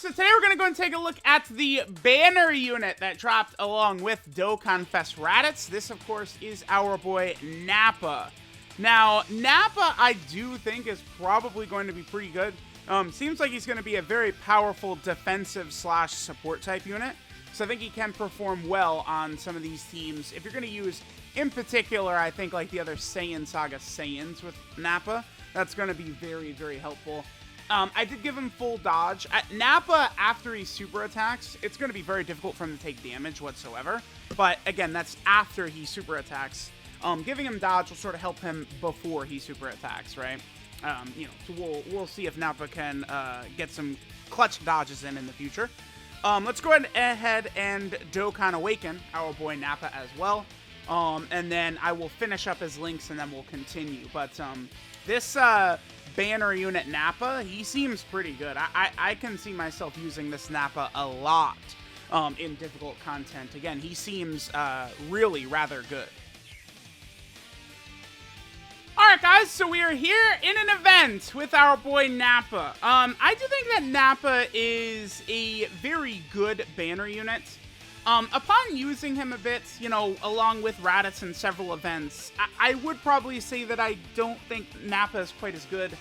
so today we're going to go and take a look at the banner unit that dropped along with Dokkan Fest Raditz. This, of course, is our boy Nappa. Now, Nappa, I do think, is probably going to be pretty good. Seems like he's going to be a very powerful defensive slash support type unit. So I think he can perform well on some of these teams. If you're going to use, in particular, I think like the other Saiyan Saga Saiyans with Nappa, that's going to be very, very helpful. I did give him full dodge. Nappa, after he super attacks, it's going to be very difficult for him to take damage whatsoever. But again, that's after he super attacks. Giving him dodge will sort of help him before he super attacks, right? So we'll see if Nappa can get some clutch dodges in the future. Let's go ahead and Dokkan Awaken our boy Nappa as well. And then I will finish up his links and then we'll continue. But this banner unit Nappa, he seems pretty good. I can see myself using this Nappa a lot in difficult content. Again, he seems really rather good. Alright guys, so we are here in an event with our boy Nappa. I do think that Nappa is a very good banner unit. Upon using him a bit, along with Raditz in several events, I would probably say that I don't think Nappa is quite as good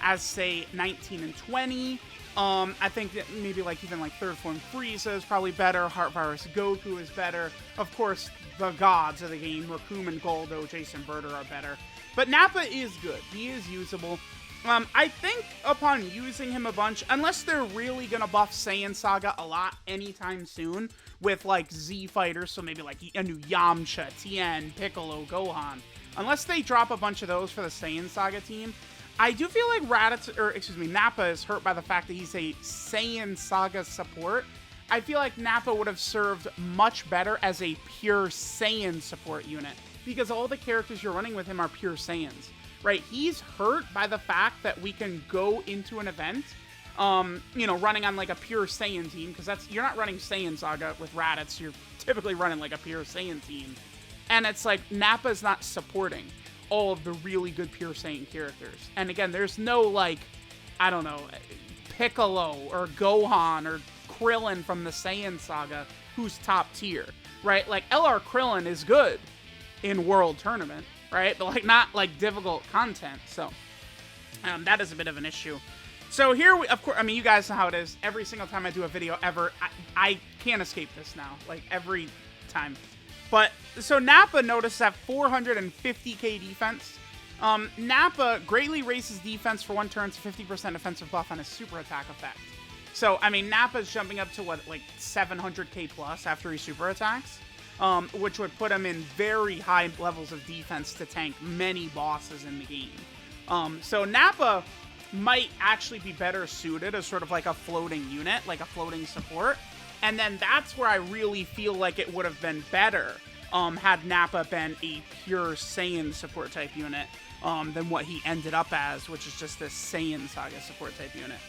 as, say, 19 and 20. I think that maybe even Third Form Frieza is probably better. Heart Virus Goku is better. Of course, the gods of the game, Raccoon and Goldo, Jason Birder are better. But Nappa is good. He is usable. I think upon using him a bunch, unless they're really going to buff Saiyan Saga a lot anytime soon with, Z fighters, so maybe, a new Yamcha, Tien, Piccolo, Gohan. Unless they drop a bunch of those for the Saiyan Saga team, I do feel like Nappa is hurt by the fact that he's a Saiyan Saga support. I feel like Nappa would have served much better as a pure Saiyan support unit, because all the characters you're running with him are pure Saiyans, right? He's hurt by the fact that we can go into an event, running on a pure Saiyan team, because you're not running Saiyan Saga with Raditz, you're typically running a pure Saiyan team. And it's Nappa's not supporting all of the really good pure Saiyan characters. And again, there's no I don't know, Piccolo or Gohan or Krillin from the Saiyan Saga who's top tier, right? LR Krillin is good in World Tournament, right? But not difficult content. So that is a bit of an issue. So here, of course, you guys know how it is. Every single time I do a video ever, I can't escape this now. Every time. But so Nappa, notice that 450k defense. Nappa greatly raises defense for 1 turn to 50% defensive buff on his super attack effect. So Nappa's jumping up to what, 700k plus after he super attacks. Which would put him in very high levels of defense to tank many bosses in the game. So Nappa might actually be better suited as sort of a floating unit, a floating support. And then that's where I really feel like it would have been better had Nappa been a pure Saiyan support type unit than what he ended up as, which is just this Saiyan Saga support type unit.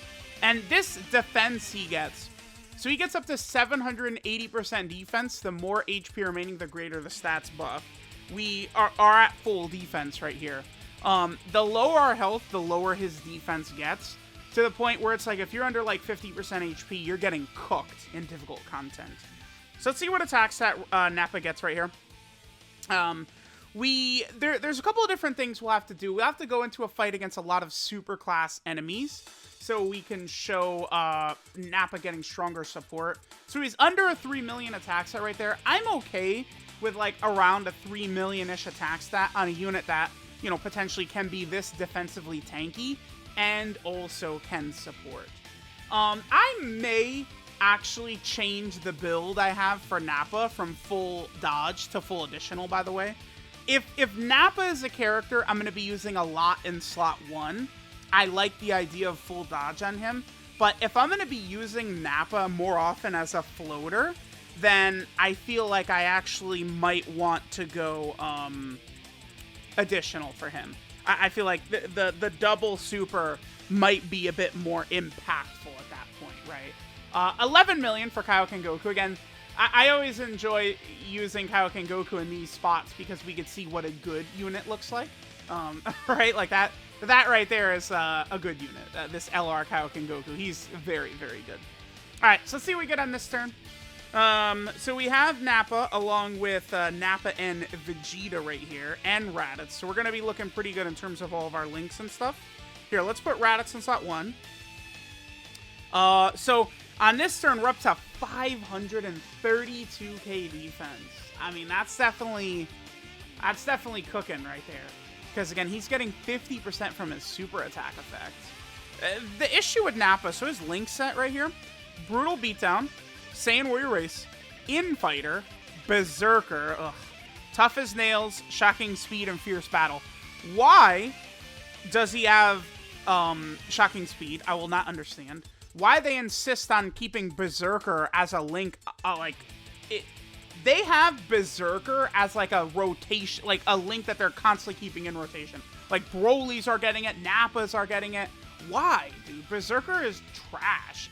And this defense he gets, so he gets up to 780% defense. The more HP remaining, the greater the stats buff. We are at full defense right here. The lower our health, the lower his defense gets, to the point where it's if you're under 50% HP, you're getting cooked in difficult content. So let's see what attacks that Nappa gets right here. There's a couple of different things we'll have to do. We'll have to go into a fight against a lot of super class enemies, so we can show Nappa getting stronger support. So he's under a 3 million attack stat right there. I'm okay with around a 3 million-ish attack stat on a unit that, potentially can be this defensively tanky and also can support. I may actually change the build I have for Nappa from full dodge to full additional, by the way. If Nappa is a character I'm going to be using a lot in slot 1, I like the idea of full dodge on him. But if I'm going to be using Nappa more often as a floater, then I feel like I actually might want to go additional for him. I feel like the double super might be a bit more impactful at that point, right? 11 million for Kaioken Goku. Again, I always enjoy using Kaioken Goku in these spots because we could see what a good unit looks like. Right? That right there is a good unit. This LR Kaioken Goku. He's very, very good. Alright, so let's see what we get on this turn. So we have Nappa along with Nappa and Vegeta right here, and Raditz. So we're going to be looking pretty good in terms of all of our links and stuff. Here, let's put Raditz in slot 1. So on this turn, we're up to 532k defense. I mean, that's definitely cooking right there. Because again, he's getting 50% from his super attack effect. The issue with Nappa, so his link set right here, Brutal Beatdown, Saiyan Warrior Race, Infighter, Berserker, Tough as Nails, Shocking Speed, and Fierce Battle. Why does he have Shocking Speed? I will not understand. Why they insist on keeping Berserker as a link, they have Berserker as like a rotation, like a link that they're constantly keeping in rotation. Like Broly's are getting it, Nappa's are getting it. Why, dude? Berserker is trash.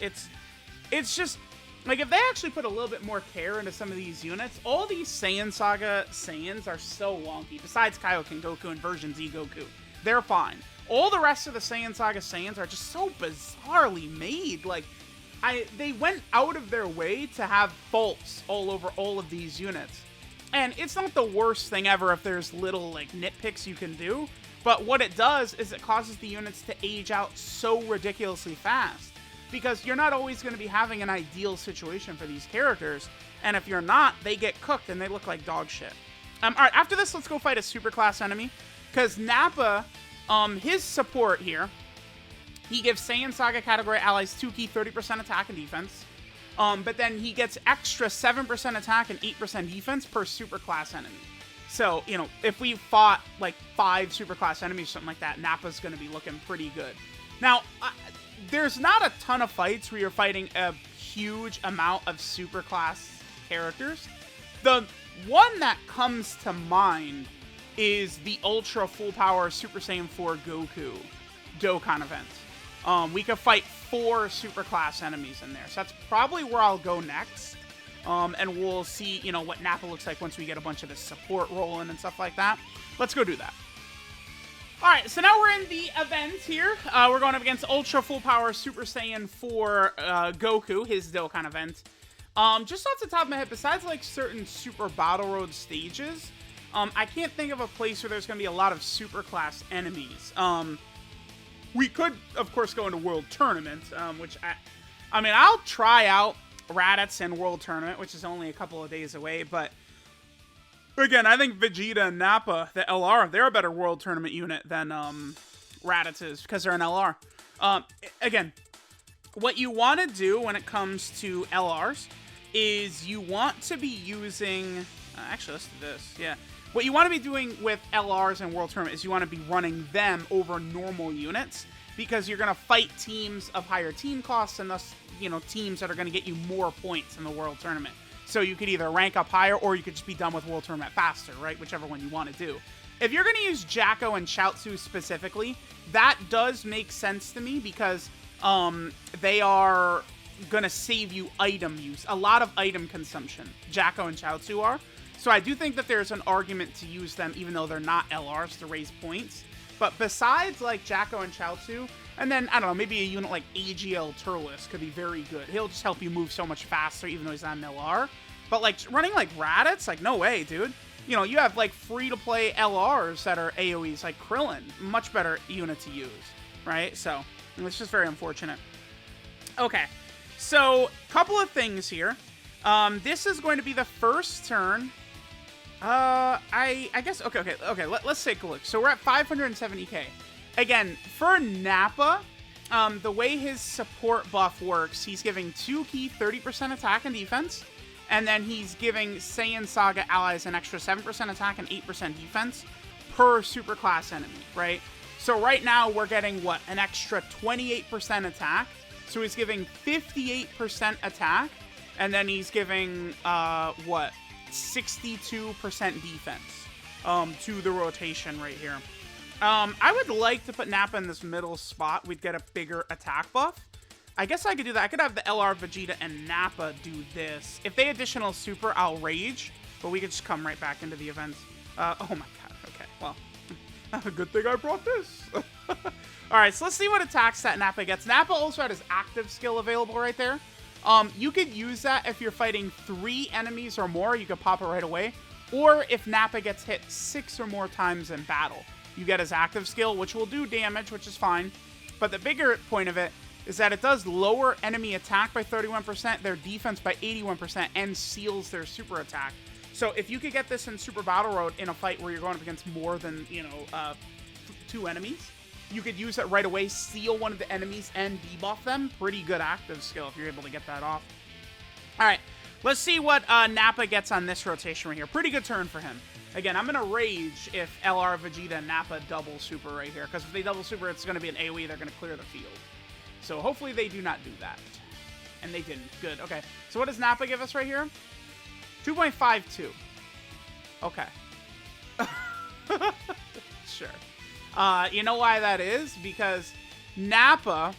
It's just, like, if they actually put a little bit more care into some of these units, all these Saiyan Saga Saiyans are so wonky. Besides Kaioken Goku and Version Z Goku, they're fine. All the rest of the Saiyan Saga Saiyans are just so bizarrely made. Like, they went out of their way to have faults all over all of these units. And it's not the worst thing ever if there's little, like, nitpicks you can do. But what it does is it causes the units to age out so ridiculously fast. Because you're not always going to be having an ideal situation for these characters. And if you're not, they get cooked and they look like dog shit. Alright, after this, let's go fight a superclass enemy. Because Nappa, his support here, he gives Saiyan Saga category allies 2 key 30% attack and defense. But then he gets extra 7% attack and 8% defense per superclass enemy. So, you know, if we fought like 5 superclass enemies or something like that, Nappa's going to be looking pretty good. Now, there's not a ton of fights where you're fighting a huge amount of superclass characters. The one that comes to mind is the Ultra Full Power Super Saiyan 4 Goku Dokkan event. We could fight 4 superclass enemies in there. So that's probably where I'll go next. And we'll see, you know, what Nappa looks like once we get a bunch of the support rolling and stuff like that. Let's go do that. Alright, so now we're in the event here. We're going up against Ultra Full Power Super Saiyan 4 Goku, his Dokkan event. Just off the top of my head, besides like certain Super Battle Road stages, I can't think of a place where there's going to be a lot of superclass enemies. We could, of course, go into World Tournament, which I mean, I'll try out Raditz in World Tournament, which is only a couple of days away, but again, I think Vegeta and Nappa, the LR, they're a better World Tournament unit than Raditz is, because they're an LR. Again, what you want to do when it comes to LRs is you want to be using... actually, let's do this. Yeah. What you want to be doing with LRs and World Tournament is you want to be running them over normal units, because you're going to fight teams of higher team costs and thus, you know, teams that are going to get you more points in the World Tournament. So you could either rank up higher or you could just be done with World Tournament faster, right? Whichever one you want to do. If you're going to use Jacko and Chaozu specifically, that does make sense to me, because they are going to save you item use. A lot of item consumption, Jacko and Chaozu are. So I do think that there's an argument to use them, even though they're not LRs, to raise points. But besides, like, Jacko and Chaozu, and then, I don't know, maybe a unit like AGL Turles could be very good. He'll just help you move so much faster, even though he's not an LR. But, like, running like Raditz, like, no way, dude. You know, you have, like, free-to-play LRs that are AoEs, like Krillin. Much better unit to use, right? So, it's just very unfortunate. Okay, so, couple of things here. This is going to be the first turn. I guess, okay, let's take a look. So we're at 570k. Again, for Nappa, the way his support buff works, he's giving 2 key 30% attack and defense, and then he's giving Saiyan Saga allies an extra 7% attack and 8% defense per superclass enemy, right? So right now, we're getting, what, an extra 28% attack, so he's giving 58% attack, and then he's giving, what, 62% defense to the rotation right here. I would like to put Nappa in this middle spot. We'd get a bigger attack buff. I guess I could do that. I could have the LR Vegeta and Nappa do this. If they additional super, I'll rage, but we could just come right back into the event. Oh my god. Okay, well, good thing I brought this. Alright, so let's see what attack stat Nappa gets. Nappa also had his active skill available right there. You could use that if you're fighting 3 enemies or more. You could pop it right away. Or if Nappa gets hit 6 or more times in battle, you get his active skill, which will do damage, which is fine. But the bigger point of it is that it does lower enemy attack by 31%, their defense by 81%, and seals their super attack. So if you could get this in Super Battle Road in a fight where you're going up against more than, 2 enemies, you could use it right away, seal one of the enemies, and debuff them. Pretty good active skill if you're able to get that off. All right, let's see what Nappa gets on this rotation right here. Pretty good turn for him. Again, I'm going to rage if LR, Vegeta, and Nappa double super right here, because if they double super, it's going to be an AoE. They're going to clear the field. So hopefully they do not do that. And they didn't. Good. Okay. So what does Nappa give us right here? 2.52. Okay. Sure. You know why that is? Because Nappa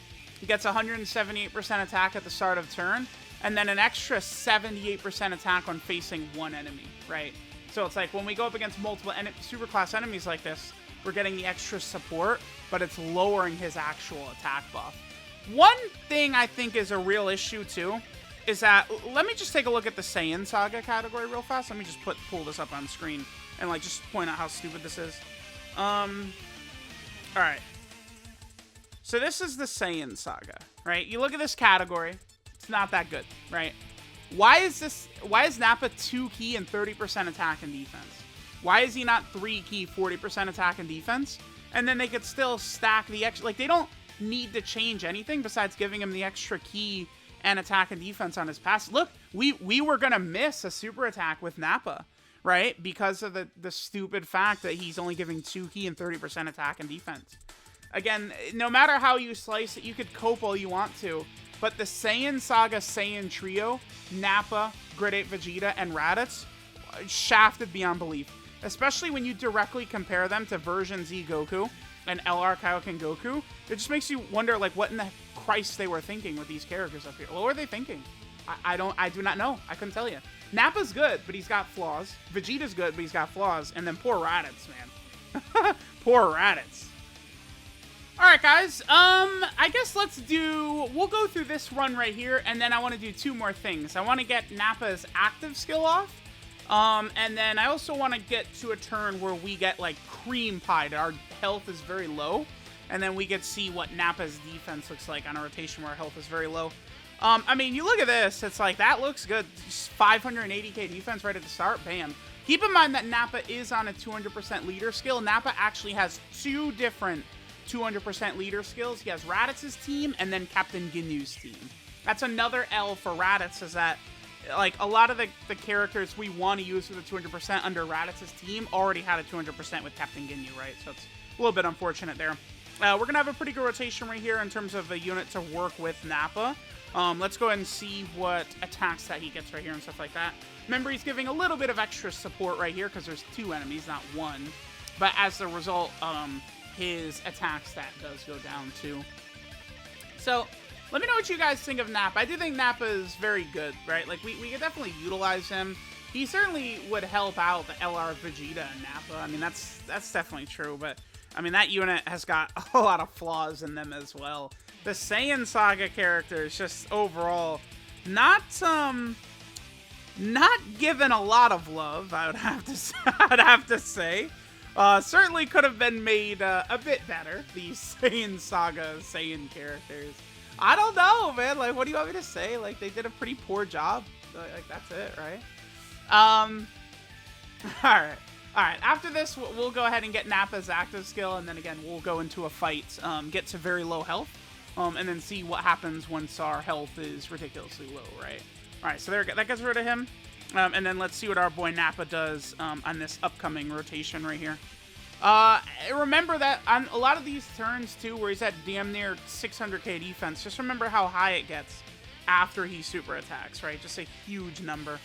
gets 178% attack at the start of turn, and then an extra 78% attack when facing one enemy, right? So it's like when we go up against multiple superclass enemies like this, we're getting the extra support, but it's lowering his actual attack buff. One thing I think is a real issue too is that, let me just take a look at the Saiyan Saga category real fast. Let me just pull this up on screen and like just point out how stupid this is. Alright. So this is the Saiyan Saga, right? You look at this category, it's not that good, right? Why is Nappa 2 key and 30% attack and defense? Why is he not 3 key, 40% attack and defense? And then they could still stack the extra, like they don't need to change anything besides giving him the extra key and attack and defense on his pass. Look, we were gonna miss a super attack with Nappa, right? Because of the stupid fact that he's only giving 2 key and 30% attack and defense. Again, no matter how you slice it, you could cope all you want to, but the Saiyan Saga Saiyan Trio, Nappa, Grid 8 Vegeta, and Raditz, shafted beyond belief. Especially when you directly compare them to version Z Goku and LR Kaioken Goku. It just makes you wonder, like, what in the Christ they were thinking with these characters up here. What were they thinking? I do not know. I couldn't tell you. Nappa's good, but he's got flaws. Vegeta's good, but he's got flaws. And then poor Raditz, man. Poor Raditz. Alright, guys. I guess we'll go through this run right here, and then I want to do 2 more things. I want to get Nappa's active skill off. And then I also want to get to a turn where we get, like, cream pied. Our health is very low. And then we get to see what Nappa's defense looks like on a rotation where our health is very low. I mean, you look at this. It's like, that looks good. Just 580k defense right at the start. Bam. Keep in mind that Nappa is on a 200% leader skill. Nappa actually has 2 different 200% leader skills. He has Raditz's team and then Captain Ginyu's team. That's another L for Raditz, is that, like, a lot of the characters we want to use with a 200% under Raditz's team already had a 200% with Captain Ginyu, right? So it's a little bit unfortunate there. We're going to have a pretty good rotation right here in terms of a unit to work with Nappa. Let's go ahead and see what attacks that he gets right here and stuff like that. Remember, he's giving a little bit of extra support right here because there's 2 enemies, not 1. But as a result, his attack stat does go down too. So let me know what you guys think of Nappa. I do think Nappa is very good, right? Like, we could definitely utilize him. He certainly would help out the LR Vegeta and Nappa. I mean, that's definitely true, but I mean, that unit has got a lot of flaws in them as well. The Saiyan Saga characters just overall not given a lot of love, I would have to say. Certainly could have been made a bit better, these Saiyan Saga Saiyan characters. I don't know, man. Like, what do you want me to say? Like, they did a pretty poor job. Like, that's it, right? Alright. After this, we'll go ahead and get Nappa's active skill, and then again, we'll go into a fight, get to very low health, and then see what happens once our health is ridiculously low, right? Alright, so that gets rid of him. And then let's see what our boy Nappa does on this upcoming rotation right here. Remember that on a lot of these turns, too, where he's at damn near 600k defense, just remember how high it gets after he super attacks, right? Just a huge number.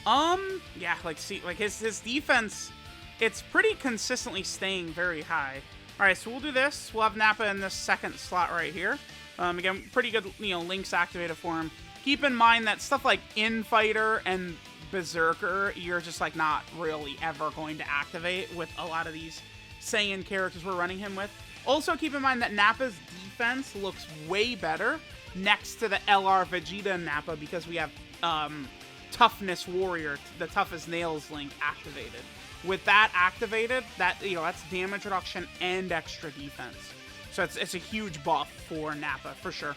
Yeah, like, see, like, his defense, it's pretty consistently staying very high. Alright, so we'll do this. We'll have Nappa in this second slot right here. Again, pretty good, links activated for him. Keep in mind that stuff like Infighter and Berserker, you're just, like, not really ever going to activate with a lot of these Saiyan characters we're running him with. Also, keep in mind that Nappa's defense looks way better next to the LR Vegeta Nappa because we have Toughness Warrior, the Tough as Nails link activated. With that activated, that's damage reduction and extra defense. So it's a huge buff for Nappa for sure.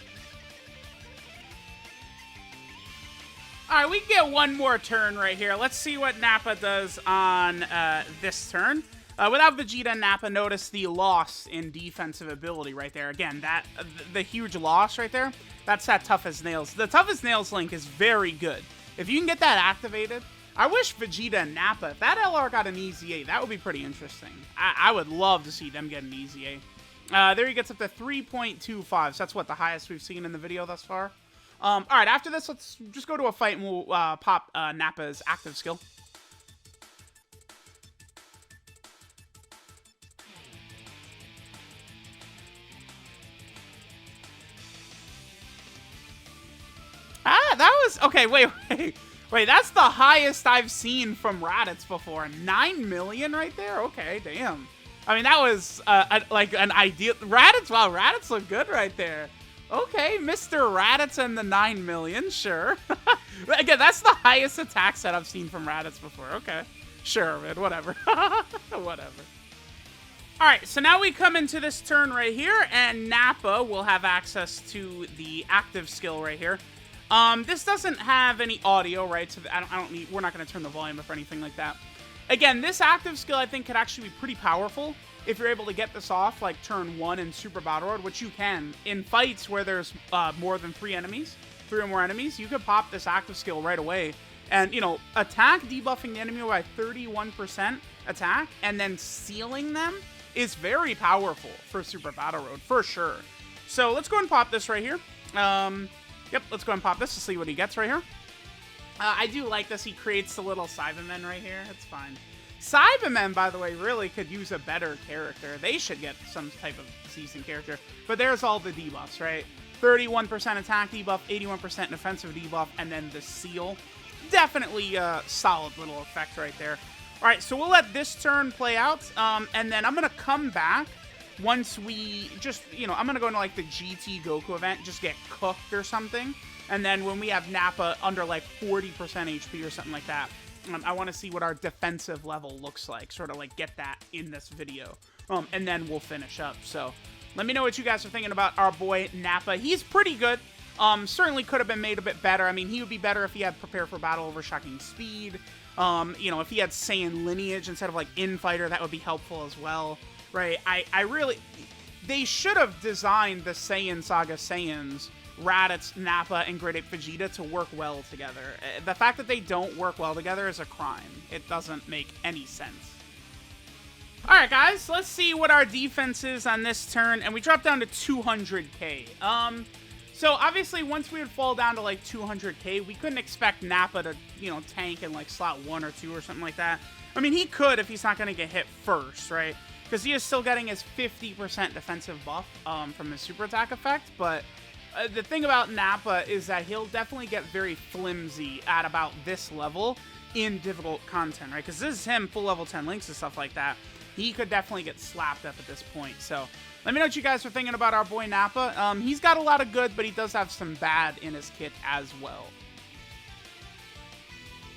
All right, we can get one more turn right here. Let's see what Nappa does on this turn. Without Vegeta, Nappa, notice the loss in defensive ability right there. Again, the huge loss right there, that's that Tough as Nails. The Tough as Nails link is very good. If you can get that activated, I wish Vegeta and Nappa, if that LR got an easy A, that would be pretty interesting. I would love to see them get an easy A. There he gets up to 3.25, so that's what, the highest we've seen in the video thus far. All right, after this, let's just go to a fight and we'll pop Nappa's active skill. That was... Okay, wait. That's the highest I've seen from Raditz before. 9 million right there? Okay, damn. I mean, that was, like, an ideal... Raditz, wow, Raditz looked good right there. Okay, Mr. Raditz and the 9 million, sure. Again, that's the highest attack set I've seen from Raditz before. Okay, sure, man, whatever. Whatever. All right, so now we come into this turn right here, and Nappa will have access to the active skill right here. This doesn't have any audio, right? So we're not going to turn the volume up or anything like that. Again, this active skill I think could actually be pretty powerful if you're able to get this off like turn 1 in Super Battle Road, which you can. In fights where there's more than 3 or more enemies, you could pop this active skill right away. And, attack debuffing the enemy by 31% attack and then sealing them is very powerful for Super Battle Road, for sure. So let's go and pop this right here. Yep, let's go and pop this to see what he gets right here. I do like this. He creates the little Cybermen right here. It's fine. Cybermen, by the way, really could use a better character. They should get some type of decent character. But there's all the debuffs, right? 31% attack debuff, 81% defensive debuff, and then the seal. Definitely a solid little effect right there. All right, so we'll let this turn play out, and then I'm going to come back once we just, I'm going to go into, like, the GT Goku event, just get cooked or something, and then when we have Nappa under, like, 40% HP or something like that, I want to see what our defensive level looks like, sort of, like, get that in this video, and then we'll finish up. So let me know what you guys are thinking about our boy Nappa. He's pretty good. Certainly could have been made a bit better. I mean, he would be better if he had Prepare for Battle over Shocking Speed. If he had Saiyan Lineage instead of, like, Infighter, that would be helpful as well, right? I really... They should have designed the Saiyan Saga Saiyans, Raditz, Nappa, and Great Ape Vegeta to work well together. The fact that they don't work well together is a crime. It doesn't make any sense. Alright, guys, let's see what our defense is on this turn, and we drop down to 200k. So, obviously, once we would fall down to, like, 200k, we couldn't expect Nappa to, tank in, like, slot 1 or 2 or something like that. I mean, he could if he's not going to get hit first, right? Because he is still getting his 50% defensive buff from his super attack effect, but the thing about Nappa is that he'll definitely get very flimsy at about this level in difficult content, right? Because this is him, full level 10 links and stuff like that. He could definitely get slapped up at this point, so... Let me know what you guys are thinking about our boy Nappa. He's got a lot of good, but he does have some bad in his kit as well.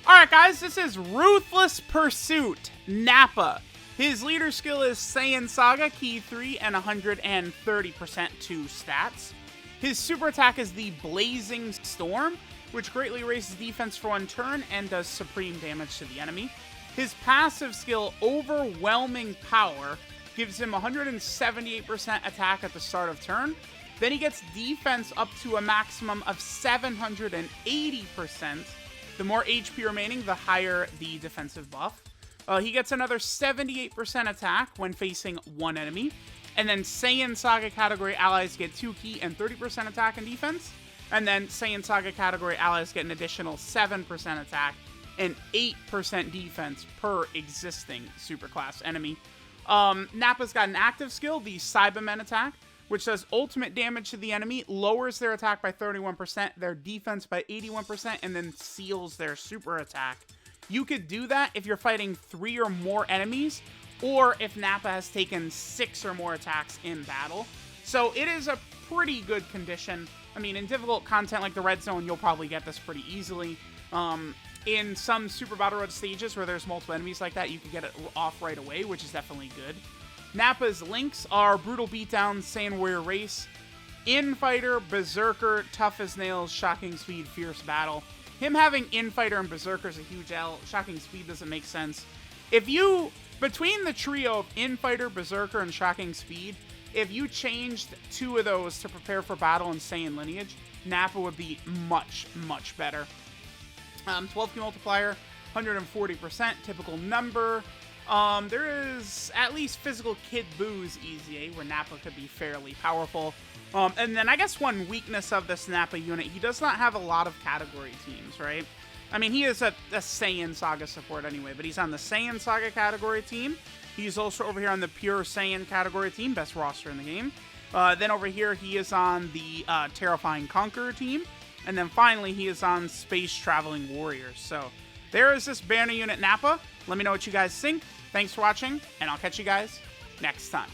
Alright guys, this is Ruthless Pursuit, Nappa. His leader skill is Saiyan Saga, Key 3, and 130% to stats. His super attack is the Blazing Storm, which greatly raises defense for 1 turn and does supreme damage to the enemy. His passive skill, Overwhelming Power, gives him 178% attack at the start of turn. Then he gets defense up to a maximum of 780%. The more HP remaining, the higher the defensive buff. He gets another 78% attack when facing 1 enemy. And then Saiyan Saga category allies get 2 key and 30% attack and defense. And then Saiyan Saga category allies get an additional 7% attack and 8% defense per existing superclass enemy. Nappa's got an active skill, the Cybermen attack, which does ultimate damage to the enemy, lowers their attack by 31%, their defense by 81%, and then seals their super attack. You could do that if you're fighting 3 or more enemies, or if Nappa has taken 6 or more attacks in battle. So it is a pretty good condition. I mean, in difficult content like the Red Zone, you'll probably get this pretty easily. In some Super Battle Road stages where there's multiple enemies like that, you can get it off right away, which is definitely good. Nappa's links are Brutal Beatdown, Saiyan Warrior Race, Infighter, Berserker, Tough as Nails, Shocking Speed, Fierce Battle. Him having Infighter and Berserker is a huge L. Shocking Speed doesn't make sense. Between the trio of Infighter, Berserker, and Shocking Speed, if you changed 2 of those to prepare for battle in Saiyan Lineage, Nappa would be much, much better. 12 key multiplier, 140%, typical number. There is at least Physical Kid Boo's EZA, where Nappa could be fairly powerful. And then I guess one weakness of this Nappa unit, he does not have a lot of category teams, right? I mean, he is a Saiyan Saga support anyway, but he's on the Saiyan Saga category team. He's also over here on the Pure Saiyan category team, best roster in the game. Then over here, he is on the Terrifying Conqueror team. And then finally, he is on Space Traveling Warriors. So there is this banner unit Nappa. Let me know what you guys think. Thanks for watching, and I'll catch you guys next time.